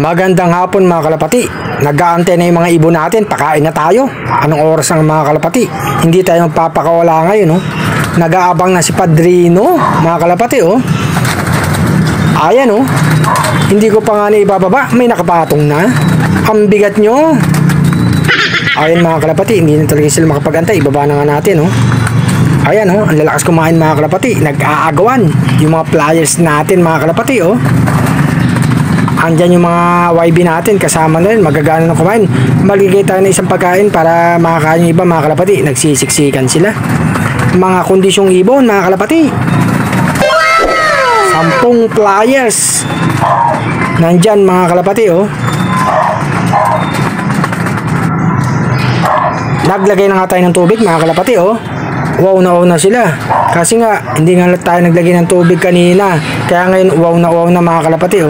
Magandang hapon mga kalapati. Nag-aantay na yung mga ibon natin. Pakain na tayo. Anong oras ng mga kalapati? Hindi tayo magpapakawala ngayon. Nag-aabang na si Padrino mga kalapati. Ayan. Hindi ko pa nga na ibababa. May nakapatong na. Ang bigat nyo. Ayan mga kalapati. Hindi na talaga sila makapagantay. Ibaba na nga natin. Ayan ang lalakas kumain mga kalapati. Nag-aagawan yung mga flyers natin mga kalapati. Andyan yung mga YB natin kasama na rin, magagana ng kumain. Maligay tayo ng isang pagkain para makakain yung iba mga kalapati. Nagsisiksikan sila. Mga kondisyong ibon mga kalapati. 10 flyers nandyan mga kalapati. Naglagay na nga tayo ng tubig mga kalapati. Wow na sila. Kasi nga hindi nga tayo naglagay ng tubig kanina. Kaya ngayon wow na mga kalapati.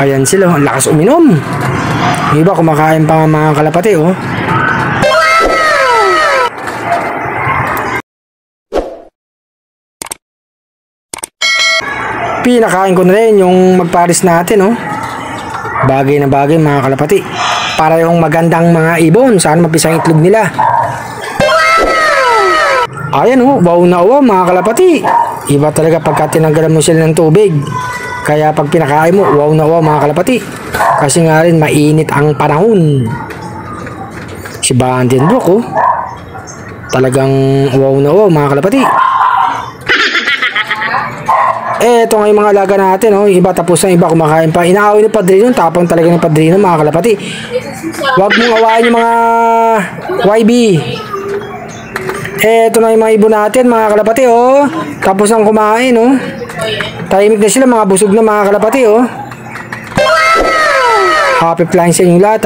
Ayan sila, ang lakas uminom. Yung iba kumakain pa mga kalapati. Pinakain ko na rin yung magparis natin. Bagay na bagay mga kalapati. Para yung magandang mga ibon, saan mapisang itlog nila. Ayan wow na wow mga kalapati. Iba talaga pagka tinanggalan mo sila ng tubig. Kaya pag pinakain mo, wow na wow mga kalapati. Kasi nga rin mainit ang panahon. Si Vandenbroek talagang wow na wow mga kalapati. Ito nga yung mga alaga natin. Iba tapos na, iba kumakain pa. Inaaway ni Padrino, tapang talaga ni Padrino mga kalapati. Huwag mong awayin yung mga YB. Ito na yung mga ibon natin mga kalapati. Tapos ang kumain. Tahimik na sila, mga busog na mga kalapati. Happy flying sa inyong lahat